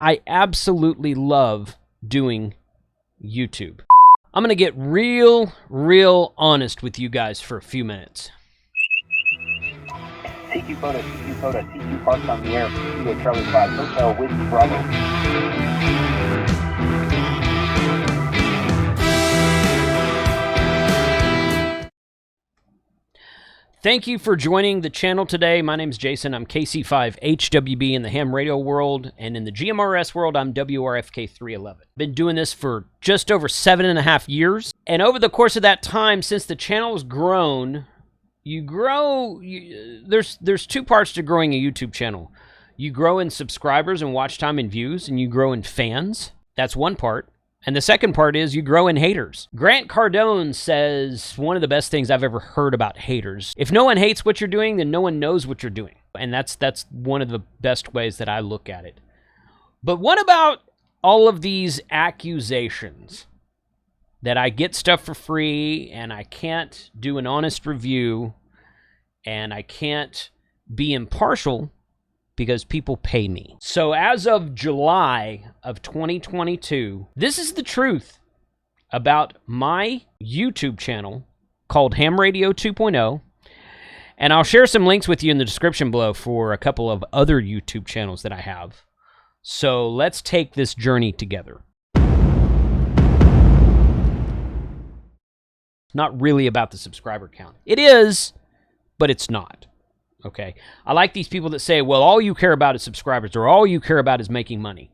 I absolutely love doing YouTube. I'm going to get real honest with you guys for a few minutes. CQ Photo, CQ Parks on the air, Kilo Charlie 5, Hotel Whiskey Bravo. Thank you for joining the channel today. My name's Jason. I'm KC5HWB in the ham radio world, and in the GMRS world, I'm WRFK311. Been doing this for just over 7.5 years, and over the course of that time, since the channel's grown, there's two parts to growing a YouTube channel. You grow in subscribers and watch time and views, and you grow in fans. That's one part. And the second part is you grow in haters. Grant Cardone says one of the best things I've ever heard about haters. If no one hates what you're doing, then no one knows what you're doing. And that's one of the best ways that I look at it. But what about all of these accusations that I get stuff for free and I can't do an honest review and I can't be impartial because people pay me? So as of July of 2022, this is the truth about my YouTube channel called Ham Radio 2.0. And I'll share some links with you in the description below for a couple of other YouTube channels that I have. So let's take this journey together. Not really about the subscriber count. It is, but it's not. Okay, I like these people that say, well, all you care about is subscribers, or all you care about is making money.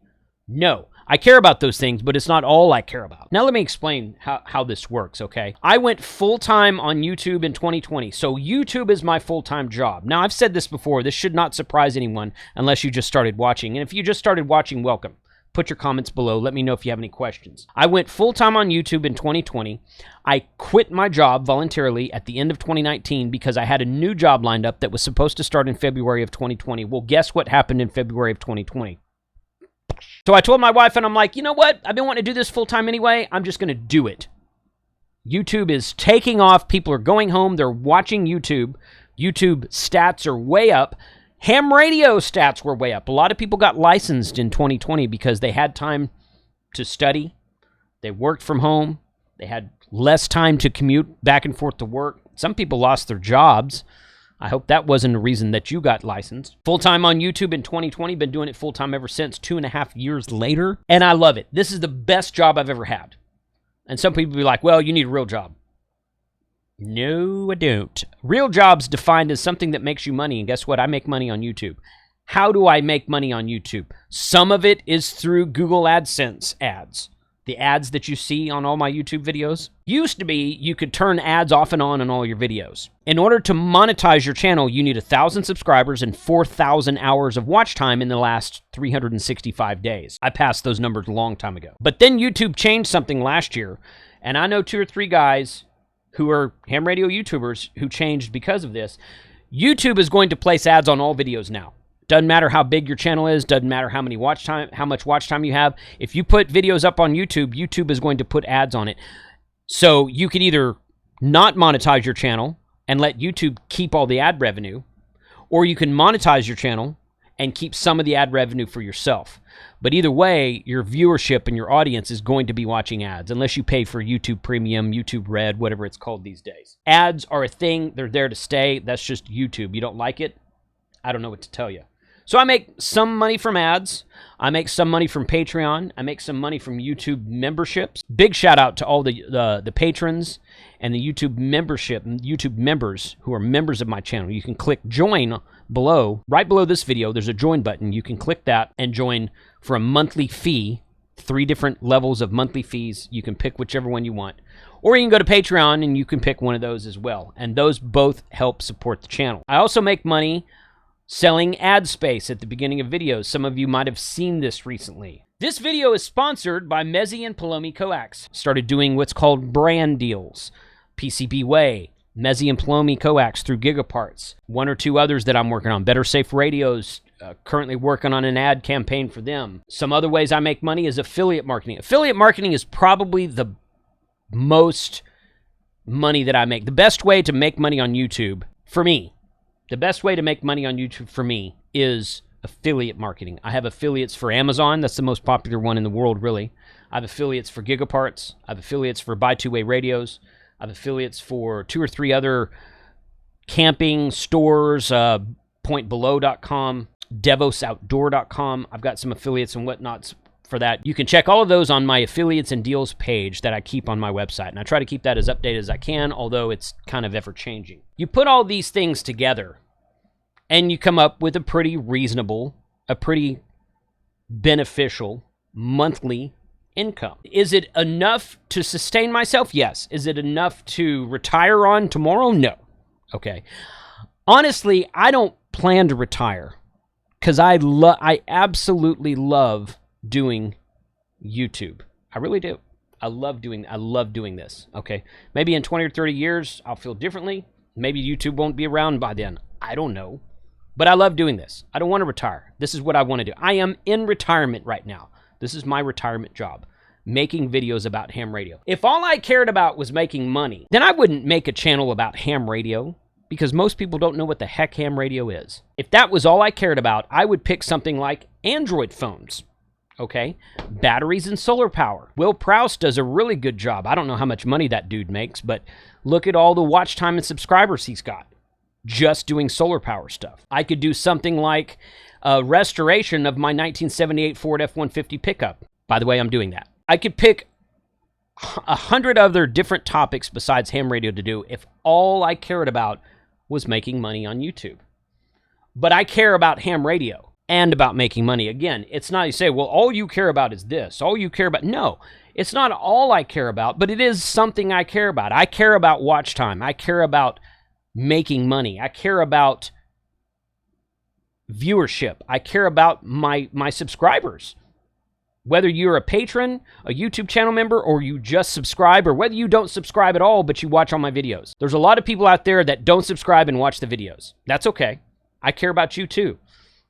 No, I care about those things, but it's not all I care about. Now let me explain how this works, okay? I went full-time on YouTube in 2020, so YouTube is my full-time job. Now, I've said this before, this should not surprise anyone unless you just started watching, and if you just started watching, welcome. Put your comments below. Let me know if you have any questions. I went full-time on YouTube in 2020. I quit my job voluntarily at the end of 2019 because I had a new job lined up that was supposed to start in February of 2020. Well, guess what happened in February of 2020? So I told my wife, and I'm like, you know what? I've been wanting to do this full-time anyway. I'm just going to do it. YouTube is taking off. People are going home. They're watching YouTube. YouTube stats are way up. Ham radio stats were way up. A lot of people got licensed in 2020 because they had time to study. They worked from home. They had less time to commute back and forth to work. Some people lost their jobs. I hope that wasn't a reason that you got licensed. Full-time on YouTube in 2020. Been doing it full-time ever since, 2.5 years later. And I love it. This is the best job I've ever had. And some people be like, well, you need a real job. No, I don't. Real job's defined as something that makes you money, and guess what? I make money on YouTube. How do I make money on YouTube? Some of it is through Google AdSense ads. The ads that you see on all my YouTube videos. Used to be, you could turn ads off and on all your videos. In order to monetize your channel, you need 1,000 subscribers and 4,000 hours of watch time in the last 365 days. I passed those numbers a long time ago. But then YouTube changed something last year, and I know 2 or 3 guys who are ham radio YouTubers who changed because of this. YouTube is going to place ads on all videos now. Doesn't matter how big your channel is, doesn't matter how much watch time you have. If you put videos up on YouTube, YouTube is going to put ads on it. So you could either not monetize your channel and let YouTube keep all the ad revenue, or you can monetize your channel and keep some of the ad revenue for yourself. But either way, your viewership and your audience is going to be watching ads, unless you pay for YouTube Premium, YouTube Red, whatever it's called these days. Ads are a thing. They're there to stay. That's just YouTube. You don't like it? I don't know what to tell you. So I make some money from ads. I make some money from Patreon. I make some money from YouTube memberships. Big shout out to all the patrons and the YouTube members who are members of my channel. You can click join below. Right below this video, there's a join button. You can click that and join for a monthly fee. 3 different levels of monthly fees. You can pick whichever one you want. Or you can go to Patreon and you can pick one of those as well. And those both help support the channel. I also make money selling ad space at the beginning of videos. Some of you might have seen this recently. This video is sponsored by Mezzi and Palomi Coax. Started doing what's called brand deals. PCB Way, Mezzi and Palomi Coax through Gigaparts. 1 or 2 others that I'm working on. Better Safe Radios, currently working on an ad campaign for them. Some other ways I make money is affiliate marketing. Affiliate marketing is probably the most money that I make. The best way to make money on YouTube, for me, the best way to make money on YouTube for me is affiliate marketing. I have affiliates for Amazon. That's the most popular one in the world, really. I have affiliates for Gigaparts. I have affiliates for Buy Two Way Radios. I have affiliates for 2 or 3 other camping stores, pointbelow.com, devosoutdoor.com. I've got some affiliates and whatnots for that. You can check all of those on my affiliates and deals page that I keep on my website. And I try to keep that as updated as I can, although it's kind of ever-changing. You put all these things together, and you come up with a pretty reasonable, a pretty beneficial monthly income. Is it enough to sustain myself? Yes. Is it enough to retire on tomorrow? No. Okay. Honestly, I don't plan to retire because I absolutely love doing YouTube. I really do. I love doing this. Okay. Maybe in 20 or 30 years, I'll feel differently. Maybe YouTube won't be around by then. I don't know. But I love doing this. I don't want to retire. This is what I want to do. I am in retirement right now. This is my retirement job, making videos about ham radio. If all I cared about was making money, then I wouldn't make a channel about ham radio because most people don't know what the heck ham radio is. If that was all I cared about, I would pick something like Android phones, okay? Batteries and solar power. Will Prouse does a really good job. I don't know how much money that dude makes, but look at all the watch time and subscribers he's got just doing solar power stuff. I could do something like a restoration of my 1978 Ford F-150 pickup. By the way, I'm doing that. I could pick 100 other different topics besides ham radio to do if all I cared about was making money on YouTube. But I care about ham radio and about making money. Again, it's not you say, well, all you care about is this. All you care about. No, it's not all I care about, but it is something I care about. I care about watch time. I care about making money. I care about viewership. I care about my subscribers. Whether you're a patron, a YouTube channel member, or you just subscribe, or whether you don't subscribe at all, but you watch all my videos. There's a lot of people out there that don't subscribe and watch the videos. That's okay. I care about you too.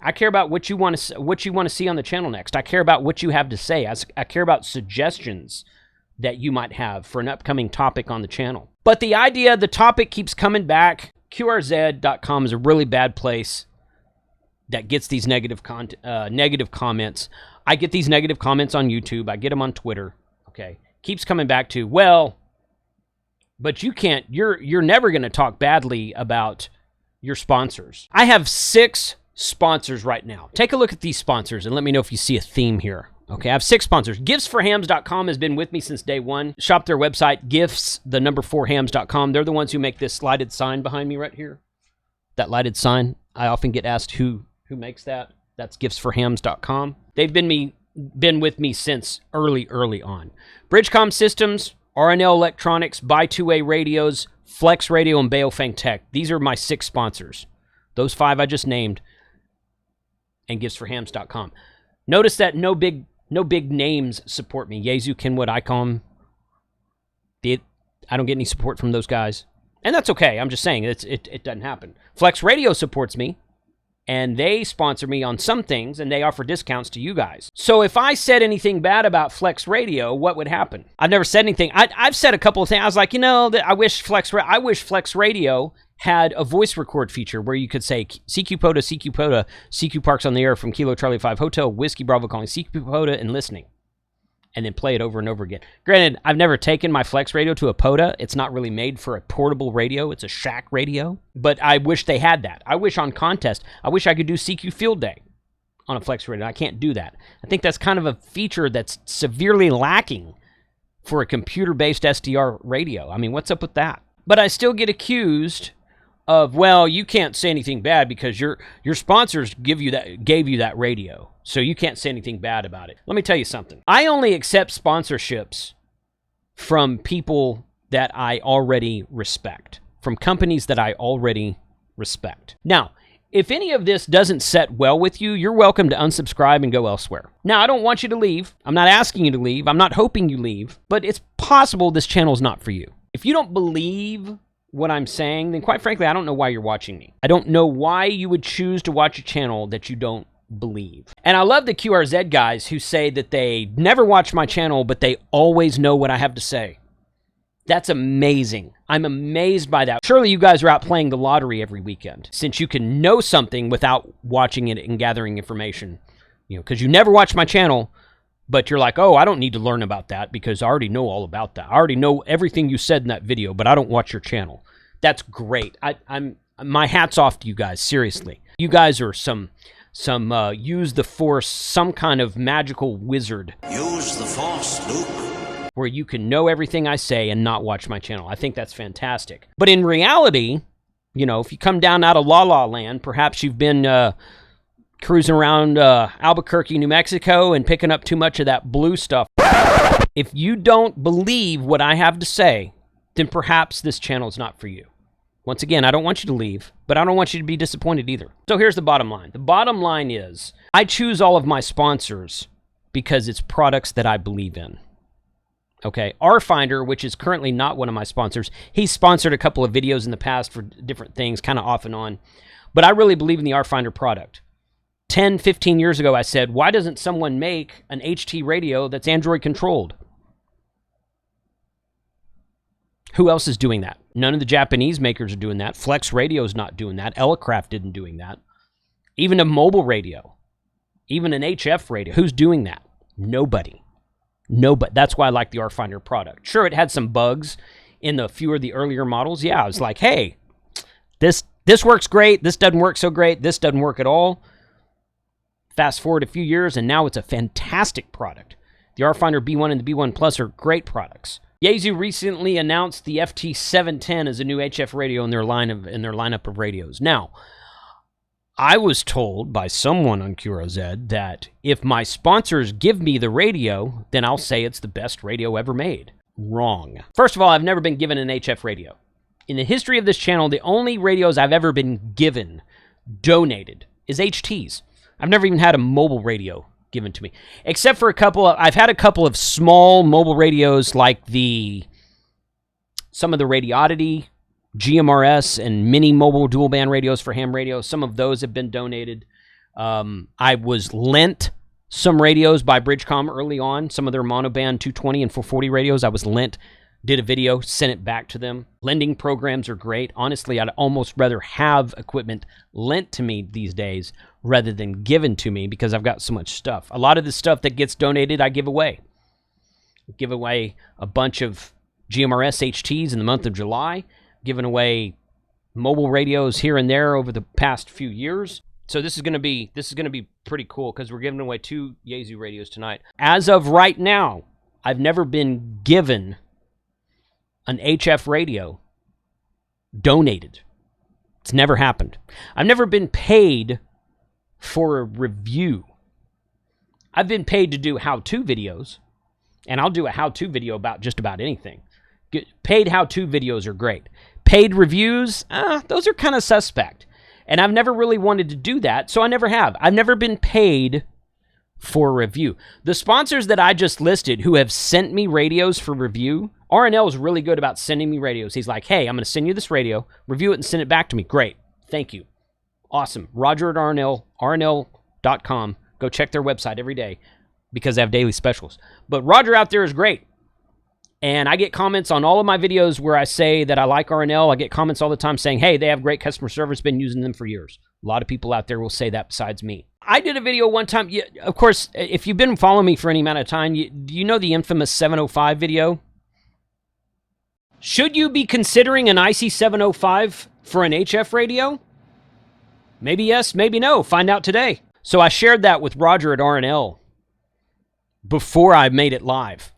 I care about what you want to see on the channel next. I care about what you have to say. I care about suggestions that you might have for an upcoming topic on the channel. But the idea, the topic keeps coming back. QRZ.com is a really bad place that gets these negative comments. I get these negative comments on YouTube. I get them on Twitter. Okay. Keeps coming back to, well, but you can't, you're never going to talk badly about your sponsors. I have 6 sponsors right now. Take a look at these sponsors and let me know if you see a theme here. Okay, I have 6 sponsors. Giftsforhams.com has been with me since day one. Shop their website, gifts4hams.com. They're the ones who make this lighted sign behind me right here. That lighted sign. I often get asked who makes that. That's giftsforhams.com. They've been with me since early on. Bridgecom Systems, RNL Electronics, Buy Two Way Radios, Flex Radio, and Baofeng Tech. These are my 6 sponsors. Those 5 I just named, and giftsforhams.com. Notice that no big names support me. Yaesu, Kenwood, Icom. I don't get any support from those guys. And that's okay. I'm just saying it doesn't happen. Flex Radio supports me, and they sponsor me on some things, and they offer discounts to you guys. So if I said anything bad about Flex Radio, what would happen? I've never said anything. I've said a couple of things. I was like, that I wish Flex Radio had a voice record feature where you could say CQ POTA, CQ Parks on the Air from Kilo Charlie 5 Hotel, Whiskey Bravo calling CQ POTA and listening, and then play it over and over again. Granted, I've never taken my Flex Radio to a POTA. It's not really made for a portable radio. It's a shack radio. But I wish they had that. I wish on contest, I wish I could do CQ Field Day on a Flex Radio. I can't do that. I think that's kind of a feature that's severely lacking for a computer-based SDR radio. I mean, what's up with that? But I still get accused of, well, you can't say anything bad because your sponsors gave you that radio, so you can't say anything bad about it. Let me tell you something. I only accept sponsorships from people that I already respect, from companies that I already respect. Now, if any of this doesn't set well with you, you're welcome to unsubscribe and go elsewhere. Now, I don't want you to leave. I'm not asking you to leave. I'm not hoping you leave, but it's possible this channel is not for you. If you don't believe what I'm saying, then quite frankly, I don't know why you're watching me. I don't know why you would choose to watch a channel that you don't believe. And I love the QRZ guys who say that they never watch my channel, but they always know what I have to say. That's amazing. I'm amazed by that. Surely you guys are out playing the lottery every weekend, since you can know something without watching it and gathering information. You know, because you never watch my channel, but you're like, oh, I don't need to learn about that because I already know all about that. I already know everything you said in that video, but I don't watch your channel. That's great. I'm my hat's off to you guys, seriously. You guys are some use the Force, some kind of magical wizard. Use the Force, Luke. Where you can know everything I say and not watch my channel. I think that's fantastic. But in reality, you know, if you come down out of La La Land, perhaps you've been cruising around Albuquerque, New Mexico, and picking up too much of that blue stuff. If you don't believe what I have to say, then perhaps this channel is not for you. Once again, I don't want you to leave, but I don't want you to be disappointed either. So here's the bottom line. The bottom line is, I choose all of my sponsors because it's products that I believe in. Okay, RFinder, which is currently not one of my sponsors, he's sponsored a couple of videos in the past for different things, kind of off and on. But I really believe in the RFinder product. 10, 15 years ago, I said, why doesn't someone make an HT radio that's Android controlled? Who else is doing that? None of the Japanese makers are doing that. Flex Radio is not doing that. Elecraft isn't doing that. Even a mobile radio, even an HF radio, who's doing that? Nobody. Nobody. That's why I like the RFinder product. Sure, it had some bugs in a few of the earlier models. Yeah, I was like, hey, this works great. This doesn't work so great. This doesn't work at all. Fast forward a few years, and now it's a fantastic product. The RFinder B1 and the B1 Plus are great products. Yaesu recently announced the FT710 as a new HF radio in their lineup of radios. Now, I was told by someone on QRZ that if my sponsors give me the radio, then I'll say it's the best radio ever made. Wrong. First of all, I've never been given an HF radio. In the history of this channel, the only radios I've ever been given, donated, is HTs. I've never even had a mobile radio given to me, except for I've had a couple of small mobile radios like some of the Radioddity, GMRS, and mini mobile dual band radios for ham radios. Some of those have been donated. I was lent some radios by Bridgecom early on, some of their monoband 220 and 440 radios. I was lent, did a video, sent it back to them. Lending programs are great. Honestly, I'd almost rather have equipment lent to me these days rather than given to me because I've got so much stuff. A lot of the stuff that gets donated, I give away. I give away a bunch of GMRS HTs in the month of July. Giving away mobile radios here and there over the past few years. So this is going to be pretty cool because we're giving away 2 Yaesu radios tonight. As of right now, I've never been given an HF radio donated. It's never happened. I've never been paid for a review. I've been paid to do how-to videos, and I'll do a how-to video about just about anything. Paid how-to videos are great. Paid reviews, those are kind of suspect. And I've never really wanted to do that, so I never have. I've never been paid for a review. The sponsors that I just listed who have sent me radios for review, RNL is really good about sending me radios. He's like, hey, I'm going to send you this radio, review it, and send it back to me. Great. Thank you. Awesome. Roger at RNL, rnl.com. Go check their website every day because they have daily specials. But Roger out there is great. And I get comments on all of my videos where I say that I like RNL. I get comments all the time saying, hey, they have great customer service, been using them for years. A lot of people out there will say that besides me. I did a video one time. Of course, if you've been following me for any amount of time, do you know the infamous 705 video? Should you be considering an IC705 for an HF radio? Maybe yes, maybe no. Find out today. So I shared that with Roger at RNL before I made it live.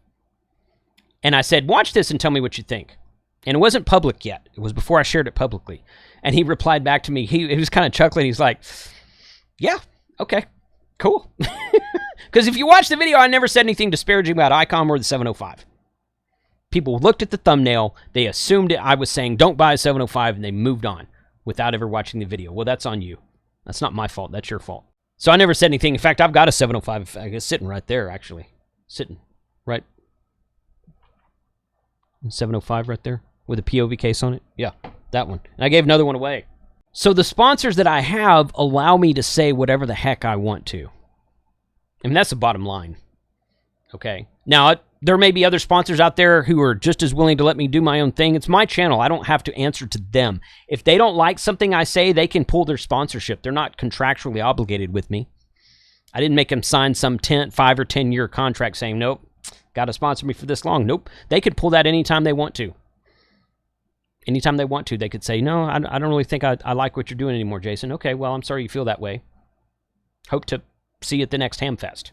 And I said, watch this and tell me what you think. And it wasn't public yet. It was before I shared it publicly. And he replied back to me. He was kind of chuckling. He's like, yeah, okay, cool. Because if you watch the video, I never said anything disparaging about ICOM or the 705. People looked at the thumbnail. They assumed I was saying, don't buy a 705, and they moved on without ever watching the video. Well, that's on you. That's not my fault. That's your fault. So I never said anything. In fact, I've got a 705. I guess sitting right there, actually. Sitting right 705 right there with a POV case on it. Yeah, that one. And I gave another one away. So the sponsors that I have allow me to say whatever the heck I want to. I mean, that's the bottom line. Okay. Now, There may be other sponsors out there who are just as willing to let me do my own thing. It's my channel. I don't have to answer to them. If they don't like something I say, they can pull their sponsorship. They're not contractually obligated with me. I didn't make them sign some 5 or 10 year contract saying, nope, got to sponsor me for this long. Nope. They could pull that anytime they want to. Anytime they want to, they could say, no, I don't really think I like what you're doing anymore, Jason. Okay, well, I'm sorry you feel that way. Hope to see you at the next Hamfest.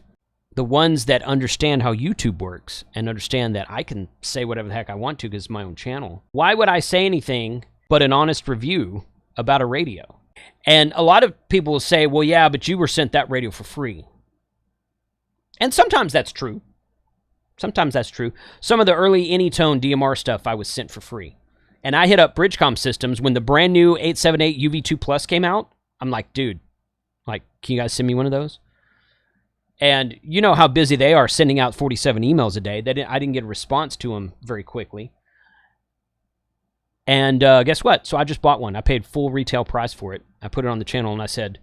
The ones that understand how YouTube works and understand that I can say whatever the heck I want to because it's my own channel. Why would I say anything but an honest review about a radio? And a lot of people will say, well, yeah, but you were sent that radio for free. And sometimes that's true. Sometimes that's true. Some of the early Anytone DMR stuff I was sent for free. And I hit up Bridgecom Systems when the brand new 878 UV2 Plus came out. I'm like, dude, like, can you guys send me one of those? And you know how busy they are sending out 47 emails a day. I didn't get a response to them very quickly. And guess what? So I just bought one. I paid full retail price for it. I put it on the channel and I said,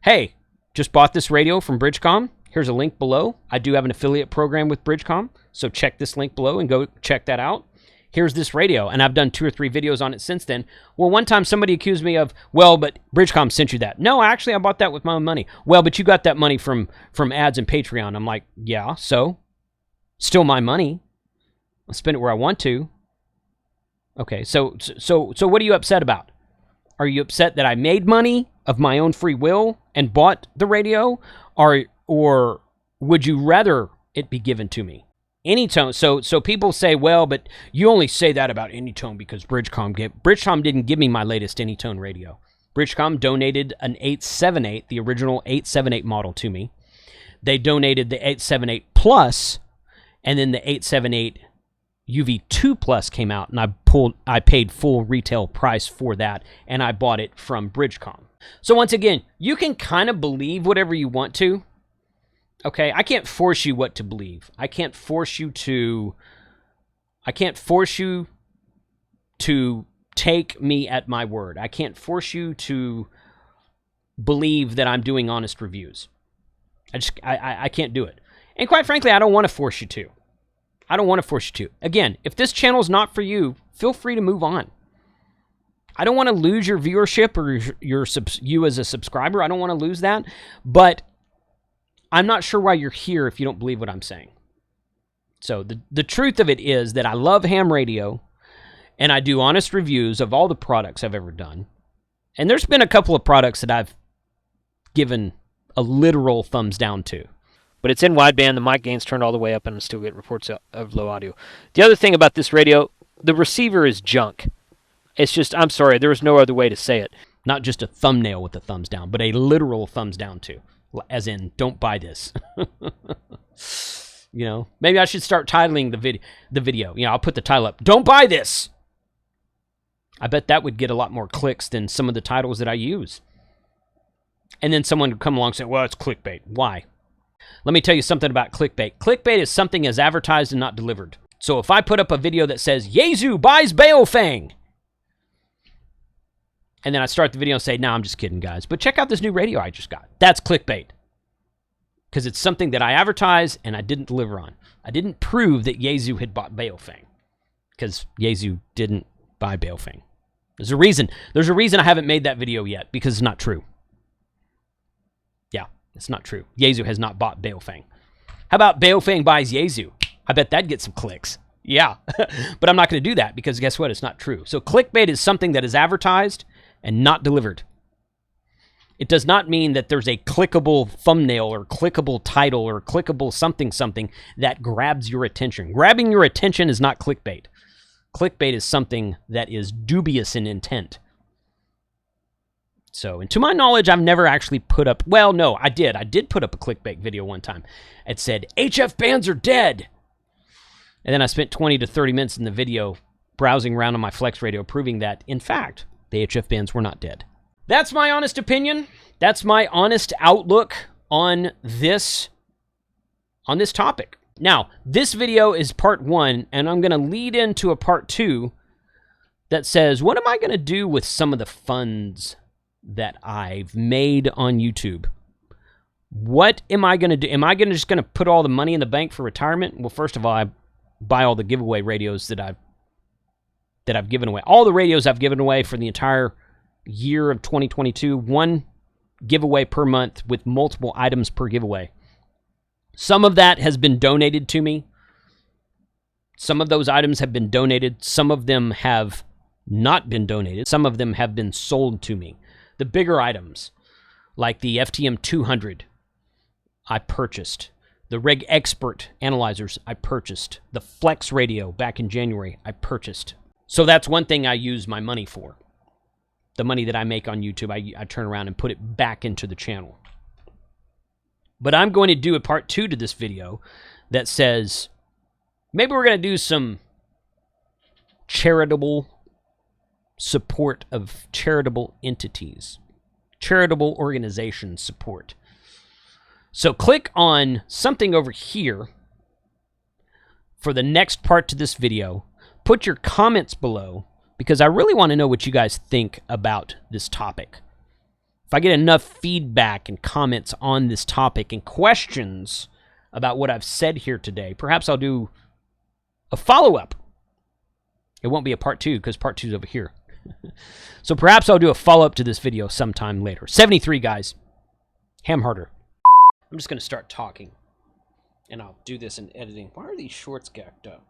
hey, just bought this radio from Bridgecom. Here's a link below. I do have an affiliate program with Bridgecom, so check this link below and go check that out. Here's this radio, and I've done 2 or 3 videos on it since then. Well, one time somebody accused me of, well, but Bridgecom sent you that. No, actually, I bought that with my own money. Well, but you got that money from ads and Patreon. I'm like, yeah, so? Still my money. I'll spend it where I want to. Okay, so what are you upset about? Are you upset that I made money of my own free will and bought the radio? Or would you rather it be given to me? Anytone. So people say, well, but you only say that about Anytone because Bridgecom didn't give me my latest Anytone radio. Bridgecom donated an 878, the original 878 model to me. They donated the 878 Plus, and then the 878 UV2 Plus came out, and I paid full retail price for that, and I bought it from Bridgecom. So once again, you can kind of believe whatever you want to. Okay, I can't force you what to believe. I can't force you to take me at my word. I can't force you to believe that I'm doing honest reviews. I can't do it. And quite frankly, I don't want to force you to. I don't want to force you to. Again, if this channel's not for you, feel free to move on. I don't want to lose your viewership or you as a subscriber. I don't want to lose that. But I'm not sure why you're here if you don't believe what I'm saying. So the truth of it is that I love ham radio, and I do honest reviews of all the products I've ever done. And there's been a couple of products that I've given a literal thumbs down to. But it's in wideband, the mic gain's turned all the way up, and I still get reports of low audio. The other thing about this radio, the receiver is junk. It's just, I'm sorry, there was no other way to say it. Not just a thumbnail with a thumbs down, but a literal thumbs down too. As in, don't buy this. You know, maybe I should start titling the video. You know, I'll put the title up, "Don't buy this." I bet that would get a lot more clicks than some of the titles that I use. And then someone would come along and say, well, it's clickbait. Why? Let me tell you something about clickbait. Clickbait is something as advertised and not delivered. So if I put up a video that says, Yazoo buys Baofeng, and then I start the video and say, no, I'm just kidding, guys, but check out this new radio I just got. That's clickbait. Because it's something that I advertise and I didn't deliver on. I didn't prove that Yazoo had bought Baofeng. Because Yazoo didn't buy Baofeng. There's a reason. There's a reason I haven't made that video yet, because it's not true. Yeah, it's not true. Yazoo has not bought Baofeng. How about Baofeng buys Yazoo? I bet that'd get some clicks. Yeah, but I'm not going to do that because guess what? It's not true. So clickbait is something that is advertised and not delivered. It does not mean that there's a clickable thumbnail or clickable title or clickable something that grabs your attention. Grabbing your attention is not clickbait. Clickbait is something that is dubious in intent. So, and to my knowledge, I've never actually put up, well, no, I did. I did put up a clickbait video one time. It said, HF bands are dead. And then I spent 20 to 30 minutes in the video browsing around on my Flex radio, proving that, in fact, the HF bands were not dead. That's my honest opinion. That's my honest outlook on this topic. Now, this video is part 1, and I'm going to lead into a part 2 that says, what am I going to do with some of the funds that I've made on YouTube? What am I going to do? Am I just going to put all the money in the bank for retirement? Well, first of all, buy all the giveaway radios that I've given away. All the radios I've given away for the entire year of 2022, one giveaway per month with multiple items per giveaway. Some of that has been donated to me. Some of those items have been donated. Some of them have not been donated. Some of them have been sold to me. The bigger items, like the FTM 200, I purchased. The Reg Expert analyzers, I purchased. The Flex radio back in January, I purchased. So that's one thing I use my money for. The money that I make on YouTube, I turn around and put it back into the channel. But I'm going to do a part 2 to this video that says, maybe we're going to do some charitable support of charitable entities, charitable organization support. So click on something over here for the next part to this video. Put your comments below, because I really want to know what you guys think about this topic. If I get enough feedback and comments on this topic and questions about what I've said here today, perhaps I'll do a follow-up. It won't be a part 2 because part 2 is over here. So perhaps I'll do a follow-up to this video sometime later. 73, guys. Ham harder. I'm just going to start talking, and I'll do this in editing. Why are these shorts gacked up?